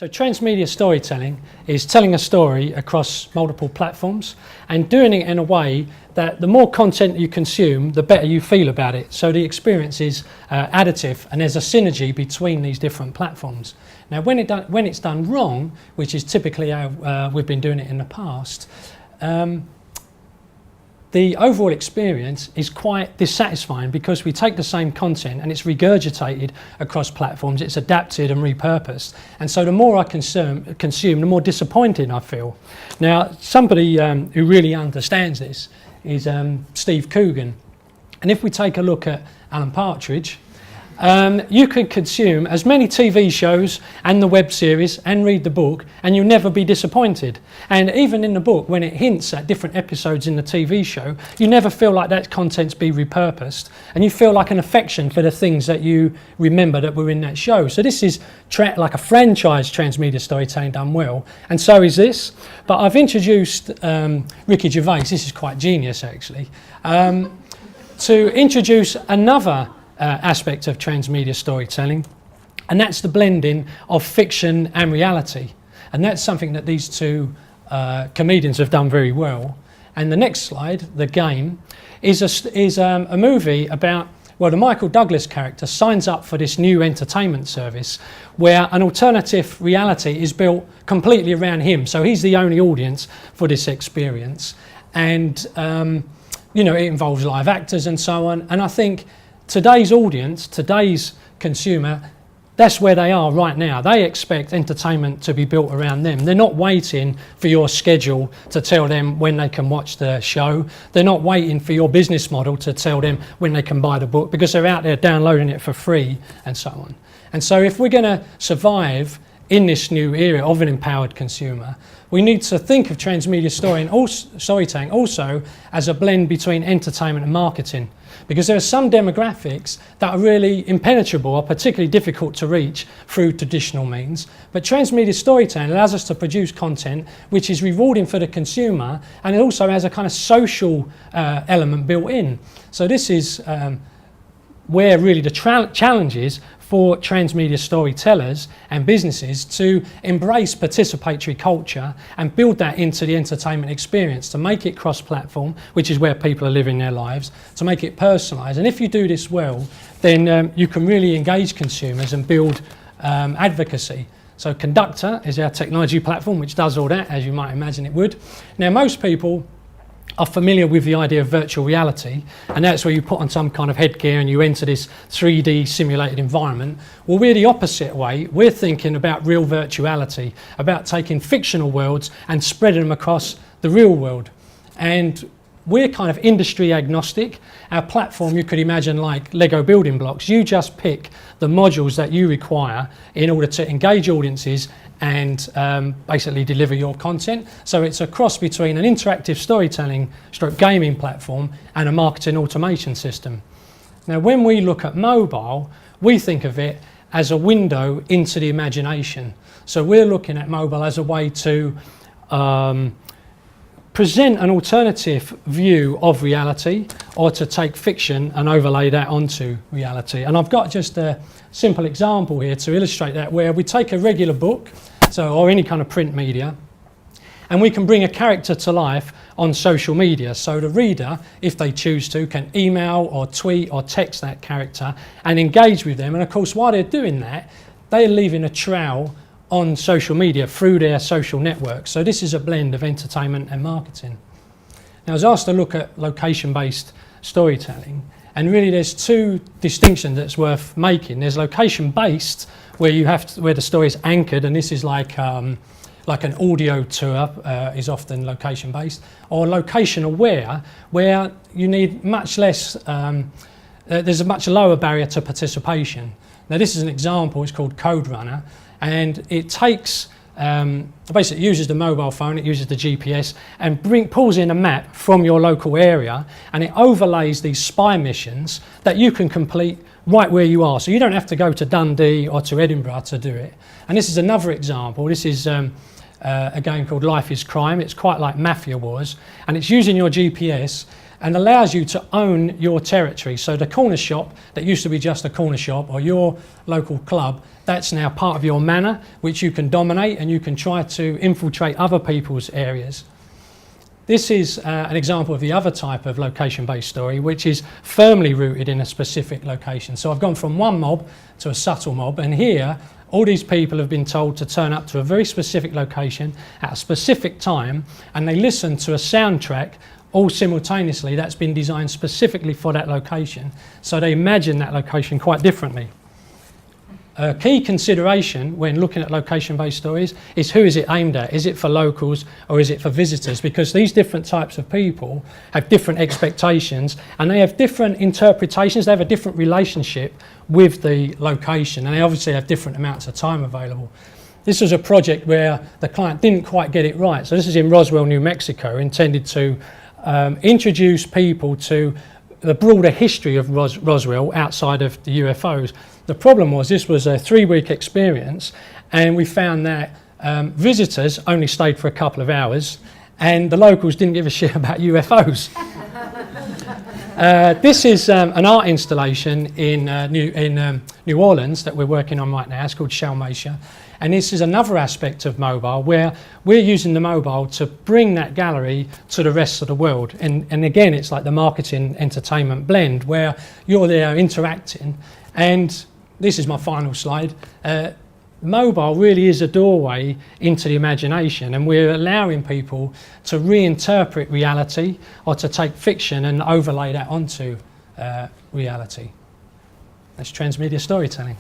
So transmedia storytelling is telling a story across multiple platforms and doing it in a way that the more content you consume, the better you feel about it. So the experience is additive and there's a synergy between these different platforms. Now when it's done wrong, which is typically how we've been doing it in the past, the overall experience is quite dissatisfying because we take the same content and it's regurgitated across platforms, it's adapted and repurposed. And so the more I consume, the more disappointed I feel. Now, somebody who really understands this is Steve Coogan. And if we take a look at Alan Partridge, you can consume as many TV shows and the web series and read the book and you'll never be disappointed. And even in the book, when it hints at different episodes in the TV show, you never feel like that content's been repurposed and you feel like an affection for the things that you remember that were in that show. So this is like a franchise transmedia storytelling done well, and so is this. But I've introduced Ricky Gervais, this is quite genius actually, to introduce another aspect of transmedia storytelling, and that's the blending of fiction and reality. And that's something that these two comedians have done very well. And the next slide, The Game, is a movie about, well, the Michael Douglas character signs up for this new entertainment service where an alternative reality is built completely around him. So he's the only audience for this experience. And, you know, it involves live actors and so on. And I think today's audience, today's consumer, that's where they are right now. They expect entertainment to be built around them. They're not waiting for your schedule to tell them when they can watch the show. They're not waiting for your business model to tell them when they can buy the book, because they're out there downloading it for free and so on. And so if we're going to survive in this new era of an empowered consumer, we need to think of transmedia storytelling also as a blend between entertainment and marketing, because there are some demographics that are really impenetrable or particularly difficult to reach through traditional means. But transmedia storytelling allows us to produce content which is rewarding for the consumer, and it also has a kind of social element built in. So this is where really the challenge is for transmedia storytellers and businesses to embrace participatory culture and build that into the entertainment experience, to make it cross-platform, which is where people are living their lives, to make it personalised. And if you do this well, then you can really engage consumers and build advocacy. So Conductor is our technology platform which does all that, as you might imagine it would. Now, most people are familiar with the idea of virtual reality, and that's where you put on some kind of headgear and you enter this 3D simulated environment. Well, we're the opposite way. We're thinking about real virtuality, about taking fictional worlds and spreading them across the real world. And we're kind of industry agnostic. Our platform, you could imagine like Lego building blocks. You just pick the modules that you require in order to engage audiences and basically deliver your content. So it's a cross between an interactive storytelling stroke gaming platform and a marketing automation system. Now, when we look at mobile, we think of it as a window into the imagination. So we're looking at mobile as a way to present an alternative view of reality, or to take fiction and overlay that onto reality. And I've got just a simple example here to illustrate that, where we take a regular book, or any kind of print media, and we can bring a character to life on social media. So the reader, if they choose to, can email or tweet or text that character and engage with them. And of course, while they're doing that, they're leaving a trail on social media through their social networks. So this is a blend of entertainment and marketing. Now, I was asked to look at location-based storytelling, and really there's two distinctions that's worth making. There's location-based, where the story is anchored, and this is like an audio tour is often location-based, or location-aware, where you need much less, there's a much lower barrier to participation. Now, this is an example, it's called Code Runner, and it takes, basically uses the mobile phone, it uses the GPS, and pulls in a map from your local area, and it overlays these spy missions that you can complete right where you are. So you don't have to go to Dundee or to Edinburgh to do it. And this is another example. This is a game called Life is Crime. It's quite like Mafia Wars, and it's using your GPS and allows you to own your territory. So the corner shop that used to be just a corner shop, or your local club, that's now part of your manor, which you can dominate, and you can try to infiltrate other people's areas. This is an example of the other type of location-based story, which is firmly rooted in a specific location. So I've gone from one mob to a subtle mob, and here all these people have been told to turn up to a very specific location at a specific time, and they listen to a soundtrack all simultaneously that's been designed specifically for that location. So they imagine that location quite differently. A key consideration when looking at location-based stories is who is it aimed at? Is it for locals or is it for visitors? Because these different types of people have different expectations, and they have different interpretations. They have a different relationship with the location, and they obviously have different amounts of time available. This was a project where the client didn't quite get it right. So this is in Roswell, New Mexico, intended to introduce people to the broader history of Roswell outside of the UFOs. The problem was this was a 3-week experience, and we found that visitors only stayed for a couple of hours, and the locals didn't give a shit about UFOs. This is an art installation in New Orleans that we're working on right now. It's called Shalmatia. And this is another aspect of mobile where we're using the mobile to bring that gallery to the rest of the world. And again, it's like the marketing entertainment blend where you're there interacting. And this is my final slide. Mobile really is a doorway into the imagination, and we're allowing people to reinterpret reality or to take fiction and overlay that onto reality. That's transmedia storytelling.